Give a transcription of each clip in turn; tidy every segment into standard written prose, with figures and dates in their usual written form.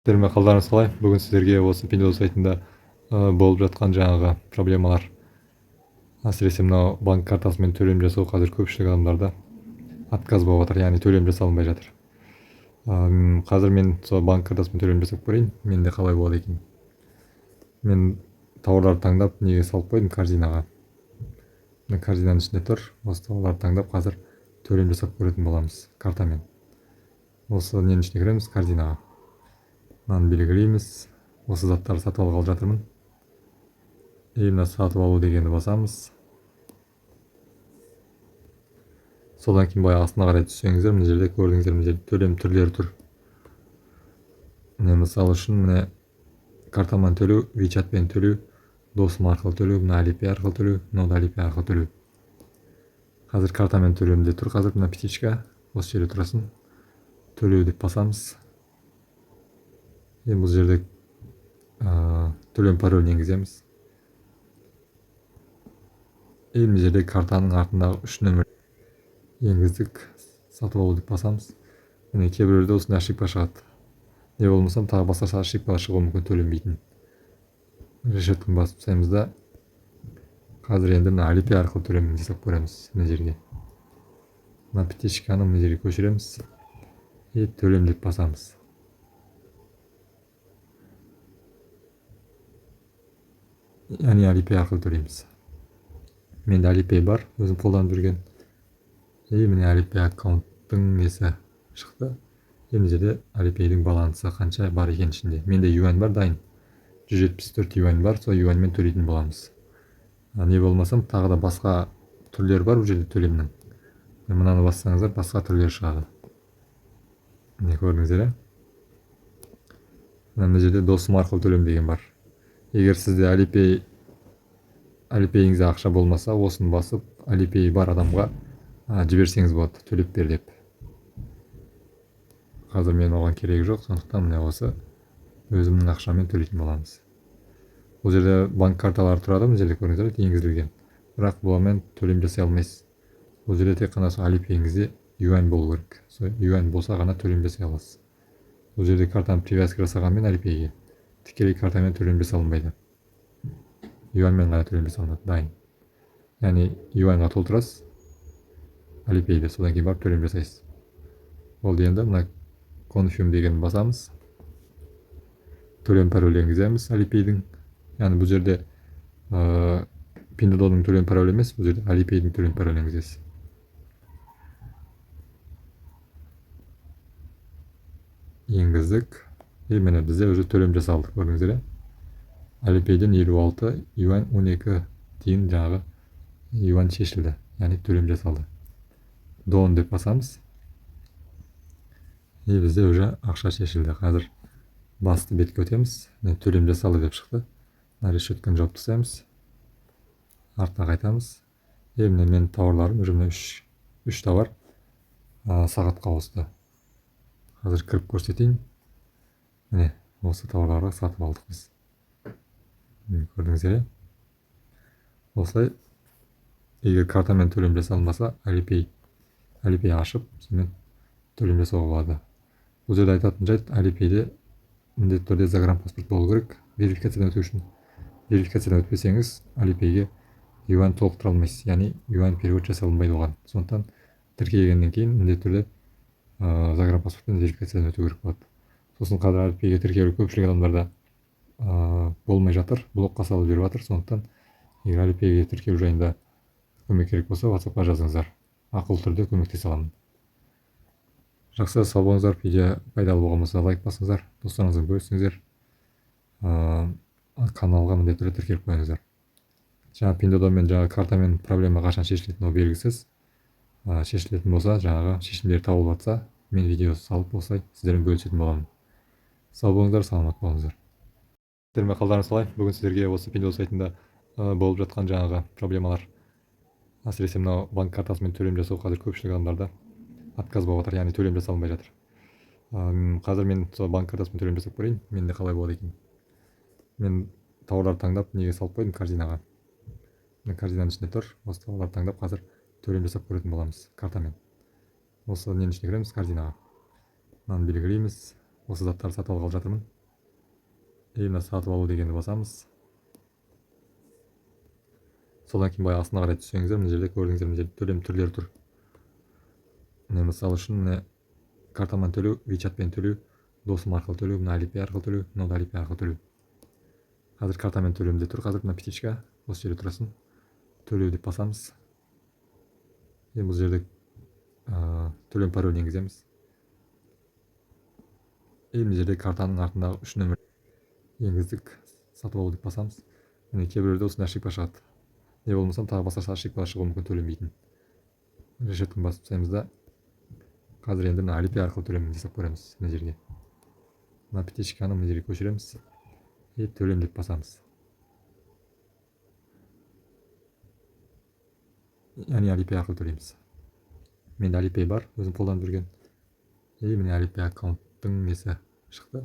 Сіздермен қалдарыңыз қалай? Бүгін сіздерге осы Pinduoduo сайтында болып жатқан жаңағы проблемалар, әсіресе мынау банк картасымен төлем жасау қазір көпшілік адамдарда отказ болып жатыр, яғни төлем жасалынбай жатыр. Қазір мен сол банк картасымен төлем жасап көрейін, менде қалай болады екен. Мен тауарларды таңдап неге салып қойдым, корзинаға. Корзинаның ішінде тұр, осы тауарларды таңдап қазір төлем жасап көретін боламыз картамен. Осы ненің ішіне кіреміз, корзинаға. Мынаны белгілейміз. Осы заттарды сатып алғалы жатырмын. Мына сатып алу дегенді басамыз. Содан кейін былай астына қарай түссеңіздер, мына жерде көрдіңіздер, мына жерде төлем түрлері тұр. Міне мысалы үшін міне картамен төлеу, WeChatпен төлеу, досым арқылы төлеу, мына Alipay арқылы төлеу, мынау да Alipay арқылы төлеу. Қазір картамен төлемде тұр, қазір мына птичка, осы жерде тұрасын. Төлеу деп басамыз. Бұл жерде төлем паролін енгіземіз. Мына жерде картаның артындағы 3 нөмір енгіздік. Сатып алу деп басамыз. Міне кейбіреулерде осындай ошибка шығады. Не болмасам тағы басқа ошибкалар шығуы мүмкін, төленбейтін. Решетканы басып тастаймыз да қазір енді мына Alipay арқылы төлем жасап көреміз. Мына жерге мына птичканы мына жерге көшіреміз. Төлем деп басамыз. Яғни Alipay арқылы төлейміз. Менде Alipay бар, өзім қолданып жүрген. Міне Alipay аккаунттың несі шықты. Мына жерде Alipay'дің балансы қанша бар екен ішінде. Менде юань бар дайын. 174 юань бар, сол юаньмен төлейтін боламыз. Не болмасам тағы да басқа түрлер бар бұл жерде төлемнің. Мынаны бассаңыздар басқа түрлер шығады. Міне көрдіңіздер. Мына жерде досым арқылы төлем деген бар. Егер сізде Alipay'іңізде ақша болмаса, осыны басып Alipay бар адамға жіберсеңіз болады, төлеп бер деп. Қазір мен оған керегі жоқ, сондықтан міне осы өзімнің ақшамен төлейтін боламыз. Бұл жерде банк карталары тұрады, бұл жерде көріңіздер, енгізілген. Бірақ бұлармен төлем жасай алмайсыз. Бұл жерде тек қана Alipay'іңізде юань болу керек. Юань болса ғана төлем жасай аласыз. Бұл жерде картаны привязка жасағанмен Alipay'ге тікелей картамен төлем жасалынбайды. Юаньмен ғана төлем жасалынады, дайын. Яғни юаньға толтырасыз Alipay'де, содан кейін барып төлем жасайсыз. Болды, енді мына confirm деген басамыз. Төлем паролі енгіземіз Alipay'дің. Яғни бұл жерде Pinduoduo'ның төлем паролі емес, бұл жерде Alipay'дің төлем паролі енгізесіз. Енгіздік. Міне бізде уже төлем жасалды, көрдіңіздер. Alipay'ден 56 юань 12 тиын жаңағы юань шешілді, яғни төлем жасалды. Done деп басамыз. Бізде уже ақша шешілді. Қазір басты бетке өтеміз. Төлем жасалды деп шықты. Решетканы жауып тастаймыз. Артына қайтамыз. Міне мен тауарларым уже 3 товар сағатқа ауысты. Қазір кіріп көрсетейін. Міне осы тауарларды сатып алдық біз. Көрдіңіздер. Осылай, егер картамен төлем жасалынбаса, Alipay ашып, сонымен төлем жасауға болады. Бұл жерде айтатын жайт, Alipay'де міндетті түрде загранпаспорт болу керек, верификациядан өту үшін. Верификациядан өтпесеңіз, Alipay'ге юань толықтыра алмайсыз, яғни юань перевод жасалынбайды оған. Сондықтан тіркелгеннен кейін міндетті түрде загранпаспортпен верификациядан өту керек болады. Сосын қазір Alipay'ге тіркелу көпшілік адамдарда болмай жатыр, блокқа салып беріп жатыр. Сондықтан егер Alipay'ге тіркелу жайында көмек керек болса, WhatsAppқа жазыңыздар. Ақылы түрде көмектесе аламын. Жақсы, сау болыңыздар. Видео пайдалы болған болса лайк басыңыздар, достарыңызбен бөлісіңіздер. Каналға міндетті түрде тіркеліп қойыңыздар. Жаңағы Pinduoduo мен жаңағы картамен проблема қашан шешілетіні белгісіз. Шешілетін болса, жаңағы шешімдер табылып жатса, мен видео салып осылай сіздермен бөлісетін боламын. Сау болыңыздар, саламат болыңыздар. Сіздермен қалдарыңыз қалай? Бүгін сіздерге осы Pinduoduo сайтында болып жатқан жаңағы проблемалар, әсіресе мынау банк картасымен төлем жасау қазір көпшілік адамдарда отказ болып жатыр, яғни төлем жасалынбай жатыр. Қазір мен сол банк картасымен төлем жасап көрейін, менде қалай болады екен. Мен тауарларды таңдап неге салып қойдым, корзинаға. Корзинаның ішінде тұр, осы тауарларды таңдап қазір төлем жасап көретін боламыз картамен. Осы ненің ішіне кіреміз, корзинаға. Мынаны белгілейміз. Осы заттарды сатып алғалы жатырмын. мына сатып алу дегенді басамыз. Содан кейін баяғы астына қарай түссеңіздер, мына жерде көрдіңіздер, мына жерде төлем түрлері тұр. Міне мысалы үшін міне картамен төлеу, WeChatпен төлеу, досым арқылы төлеу, мына Alipay арқылы төлеу, мынау да Alipay арқылы төлеу. Қазір картамен төлемде тұр. Қазір мына птичка осы жерде тұрсын. Төлеу деп басамыз. Бұл жерде төлем паролін енгіземіз. Мына жерде картаның артындағы 3 нөмір енгіздік. Сатып алу деп басамыз. Міне кейбіреулерде осындай ошибка шығады. Не болмасам тағы басқа ошибка шығуы мүмкін, төленбейтін. Решетканы басып тастаймыз да қазір енді мына Alipay арқылы төлемін жасап көреміз. Мына жерге мына птичканы мына жерге көшіреміз. Төлем деп басамыз. Яғни Alipay арқылы төлейміз. Менде Alipay бар, өзім қолданып жүрген. Міне Alipay аккаунттың несі шықты.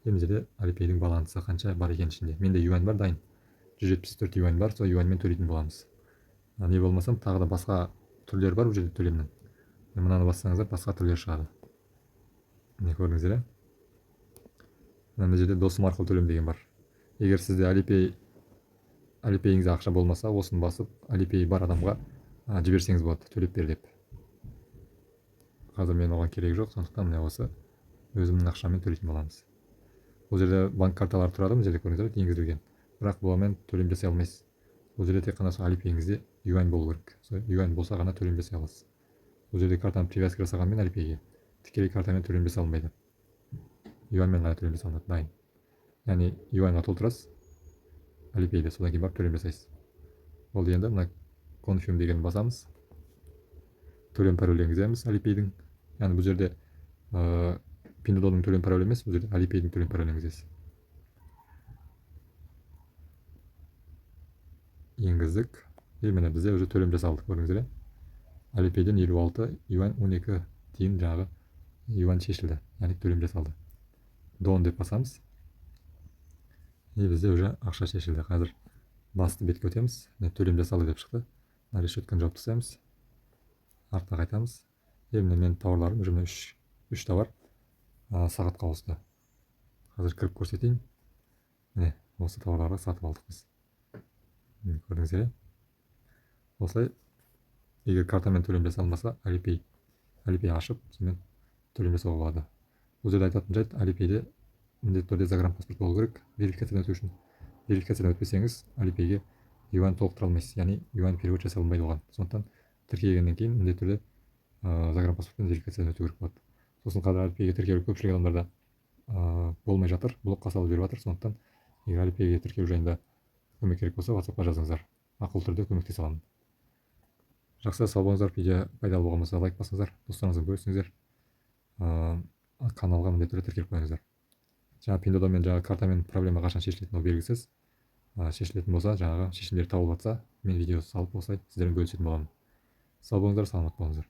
Мына жерде Alipay'дің балансы қанша бар екен ішінде. Менде юань бар дайын. 174 юань бар, сол юаньмен төлейтін боламыз. Не болмасам тағы да басқа түрлері бар бұл жерде төлемнің. Мынаны бассаңыздар басқа түрлер шығады. Міне көрдіңіздер. Мына жерде досым арқылы төлем деген бар. Егер сізде Alipay'іңізде ақша болмаса, осыны басып Alipay бар адамға жіберсеңіз болады, төлеп бер деп. Қазір мен оған керек жоқ, сондықтан міне осы өзімнің ақшаммен төлейтін боламыз. Бұл жерде банк карталары тұрады, бұл жерде көрдіңіздер, енгізілген. Бірақ бұлармен төлем жасай алмайсыз. Бұл жерде тек қана Alipay'іңізде юань болу керек. Юань болса ғана төлем жасай аласыз. Бұл жерде картаны привязка жасағанмен Alipay'ге тікелей картамен төлем жасай алмайды. Юаньмен ғана төлем жасалынады, дайын. Яғни юаньға толтырасыз Alipay'де, содан кейін барып төлем жасайсыз. Болды, енді мына confirm дегенді басамыз. Төлем пароль енгіземіз Alipay'дің. Яғни бұл жерде Pinduoduo'ның төлем паролі емес, бұл жерде Alipay'дің төлем паролі енгізесіз. Енгіздік. Міне бізде уже төлем жасалды, көрдіңіздер. Alipay'ден 56 юань 12 тиын жағы юань шешілді, яғни төлем жасалды. Дон деп басамыз. Бізде уже ақша шешілді. Қазір басты бетке өтеміз. Төлем жасалды деп шықты. Решетканы жауып тастаймыз. Артқа қайтамыз. Міне мен тауарларым уже 3 товар сағатқа ауысты. Қазір кіріп көрсетейін. Міне осы тауарларды сатып алдық біз. Көрдіңіздер. Осылай, егер картамен төлем жасалмаса, Alipay ашып, сонымен төлем жасауға болады. Бұл жерде айтатын жайт, Alipay'де міндетті түрде загранпаспорт болу керек. Верификациядан өту үшін. Верификациядан өтпесеңіз, Alipay'ге юань толықтыра алмайсыз, яғни юань перевод жасай алмайды оған. Сондықтан тіркелгеннен кейін міндетті түрде загранпаспортпен верификациядан өту керек болады. Сосын қазір Alipay'ге тіркелу көпшілік адамдарда болмай жатыр, блокқа салып жіберіп жатыр. Сондықтан егер Alipay'ге тіркелу жайында көмек керек болса, WhatsAppқа жазыңыздар. Ақылы түрде көмектесе аламын. Жақсы, сау болыңыздар. Видео пайдалы болған болса лайк басыңыздар, достарыңызбен бөлісіңіздер. Каналға міндетті түрде тіркеліп қойыңыздар. Жаңа Pinduoduo жаңағы картамен проблема қашан шешілетіні белгісіз. Шешілетін болса, жаңағы шешімдер табылып жатса, мен видео салып осылай сіздермен бөлісетін боламын. Сау болыңыздар, саламат болыңыздар.